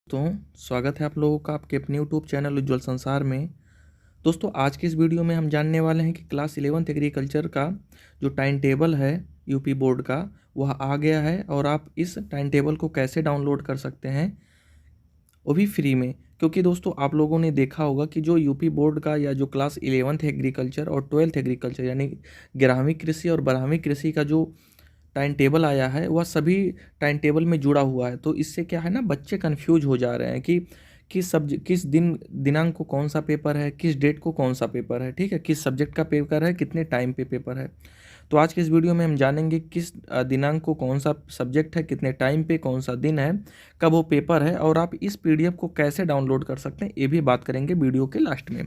तो स्वागत है आप लोगों का आपके अपने यूट्यूब चैनल उज्ज्वल संसार में। दोस्तों आज की इस वीडियो में हम जानने वाले हैं कि क्लास 11th एग्रीकल्चर का जो टाइम टेबल है यूपी बोर्ड का वह आ गया है और आप इस टाइम टेबल को कैसे डाउनलोड कर सकते हैं वो भी फ्री में। क्योंकि दोस्तों आप लोगों ने देखा होगा कि जो यूपी बोर्ड का या जो क्लास 11th एग्रीकल्चर और 12th एग्रीकल्चर यानी 11वीं कृषि और 12वीं कृषि का जो टाइम टेबल आया है वह सभी टाइम टेबल में जुड़ा हुआ है। तो इससे क्या है ना, बच्चे कंफ्यूज हो जा रहे हैं कि किस दिनांक को कौन सा पेपर है, किस डेट को कौन सा पेपर है, ठीक है, किस सब्जेक्ट का पेपर है, कितने टाइम पे पेपर है। तो आज के इस वीडियो में हम जानेंगे किस दिनांक को कौन सा सब्जेक्ट है, कितने टाइम पे कौन सा दिन है, कब वो पेपर है और आप इस पीडीएफ को कैसे डाउनलोड कर सकते हैं, ये भी बात करेंगे वीडियो के लास्ट में।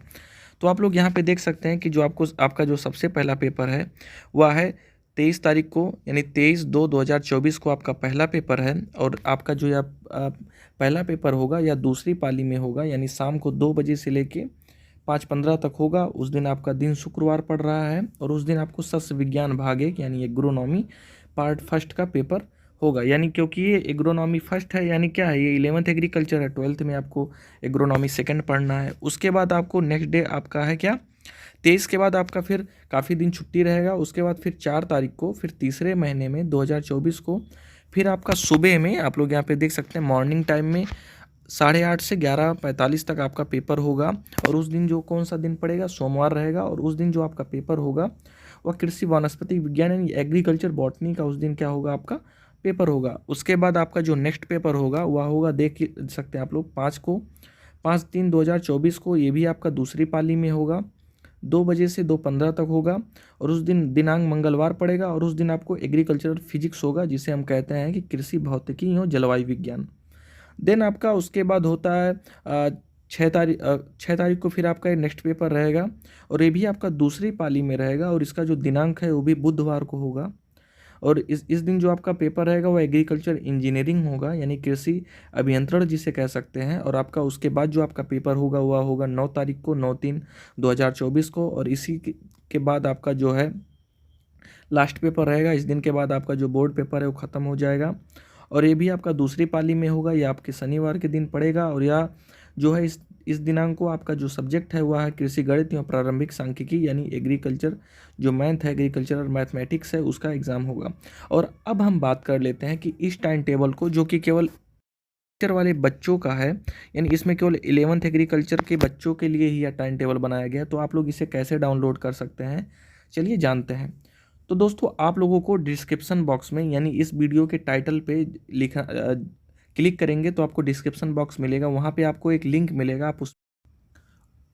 तो आप लोग यहाँ पे देख सकते हैं कि जो आपका जो सबसे पहला पेपर है वह है 23 तारीख को, यानी 23/2/2024 को आपका पहला पेपर है। और आपका जो पहला पेपर होगा या दूसरी पाली में होगा, यानी शाम को 2 बजे से लेके 5:15 तक होगा। उस दिन आपका दिन शुक्रवार पड़ रहा है और उस दिन आपको सस्य विज्ञान भाग 1 यानी एग्रोनॉमी पार्ट फर्स्ट का पेपर होगा। यानी क्योंकि ये एग्रोनॉमी फर्स्ट है, यानी क्या है, ये 11th एग्रीकल्चर है, 12th में आपको एग्रोनॉमी सेकंड पढ़ना है। उसके बाद आपको नेक्स्ट डे आपका है क्या, 23 के बाद आपका फिर काफ़ी दिन छुट्टी रहेगा। उसके बाद फिर 4 तारीख को, फिर तीसरे महीने में 2024 को फिर आपका सुबह में, आप लोग यहाँ पे देख सकते हैं मॉर्निंग टाइम में 8:30 से 11:45 तक आपका पेपर होगा। और उस दिन जो कौन सा दिन पड़ेगा, सोमवार रहेगा। और उस दिन जो आपका पेपर होगा वह कृषि वनस्पति विज्ञान यानी एग्रीकल्चर बॉटनी का उस दिन क्या होगा, आपका पेपर होगा। उसके बाद आपका जो नेक्स्ट पेपर होगा वह होगा, देख सकते हैं आप लोग, 5/3/2024 को, ये भी आपका दूसरी पाली में होगा, 2 बजे से 2:15 तक होगा। और उस दिन दिनांक मंगलवार पड़ेगा और उस दिन आपको एग्रीकल्चरल फिजिक्स होगा, जिसे हम कहते हैं कि कृषि भौतिकी और जलवायु विज्ञान। देन आपका उसके बाद होता है 6 तारीख को फिर आपका नेक्स्ट पेपर रहेगा और ये भी आपका दूसरी पाली में रहेगा और इसका जो दिनांक है वो भी बुधवार को होगा। और इस दिन जो आपका पेपर रहेगा वो एग्रीकल्चर इंजीनियरिंग होगा, यानी कृषि अभियंत्रण जिसे कह सकते हैं। और आपका उसके बाद जो आपका पेपर होगा वह होगा 9 तारीख को, 9/3/2024 को। और इसी के बाद आपका जो है लास्ट पेपर रहेगा। इस दिन के बाद आपका जो बोर्ड पेपर है वो ख़त्म हो जाएगा और ये भी आपका दूसरी पाली में होगा। या आपके शनिवार के दिन पड़ेगा और या जो है इस दिनांक को आपका जो सब्जेक्ट है वह है कृषि गणित एवं प्रारंभिक सांख्यिकी, यानी एग्रीकल्चर जो मैथ है, एग्रीकल्चर और मैथमेटिक्स है, उसका एग्ज़ाम होगा। और अब हम बात कर लेते हैं कि इस टाइम टेबल को, जो कि केवल एग्रीकल्चर वाले बच्चों का है, यानी इसमें केवल 11th एग्रीकल्चर के बच्चों के लिए ही यह टाइम टेबल बनाया गया है, तो आप लोग इसे कैसे डाउनलोड कर सकते हैं, चलिए जानते हैं। तो दोस्तों आप लोगों को डिस्क्रिप्शन बॉक्स में, यानी इस वीडियो के टाइटल पे क्लिक करेंगे तो आपको डिस्क्रिप्शन बॉक्स मिलेगा, वहाँ पे आपको एक लिंक मिलेगा, आप उस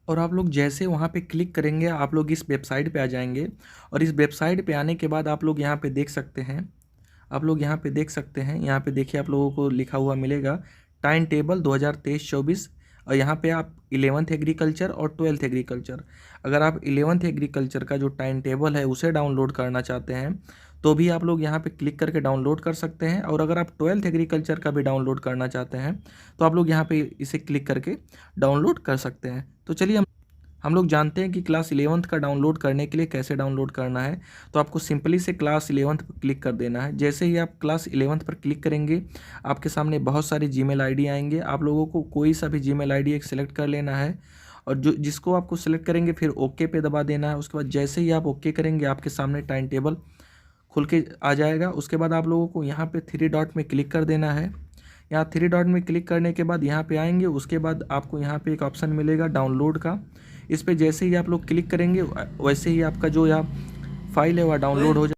और आप लोग जैसे वहाँ पे क्लिक करेंगे आप लोग इस वेबसाइट पे आ जाएंगे। और इस वेबसाइट पे आने के बाद आप लोग यहाँ पे देख सकते हैं, यहाँ पे देखिए आप लोगों को लिखा हुआ मिलेगा टाइम टेबल 2023-24। और यहाँ पे आप 11th एग्रीकल्चर और 12th एग्रीकल्चर, अगर आप 11th एग्रीकल्चर का जो टाइम टेबल है उसे डाउनलोड करना चाहते हैं तो भी आप लोग यहाँ पे क्लिक करके डाउनलोड कर सकते हैं। और अगर आप 12th एग्रीकल्चर का भी डाउनलोड करना चाहते हैं तो आप लोग यहाँ पे इसे क्लिक करके डाउनलोड कर सकते हैं। तो चलिए हम लोग जानते हैं कि क्लास 11th का डाउनलोड करने के लिए कैसे डाउनलोड करना है। तो आपको सिंपली से क्लास 11th पर क्लिक कर देना है। जैसे ही आप क्लास 11th पर क्लिक करेंगे आपके सामने बहुत सारी जीमेल आईडी आएंगे। आप लोगों को कोई सा भी जीमेल आईडी एक सिलेक्ट कर लेना है और जिसको आपको सिलेक्ट करेंगे फिर ओके पे दबा देना है। उसके बाद जैसे ही आप ओके करेंगे आपके सामने टाइम टेबल खुल के आ जाएगा। उसके बाद आप लोगों को यहाँ पे 3 डॉट में क्लिक कर देना है। यहाँ 3 डॉट में क्लिक करने के बाद यहाँ पे आएंगे, उसके बाद आपको यहाँ पे एक ऑप्शन मिलेगा डाउनलोड का। इस पे जैसे ही आप लोग क्लिक करेंगे वैसे ही आपका जो यहाँ फाइल है वह डाउनलोड हो जाए।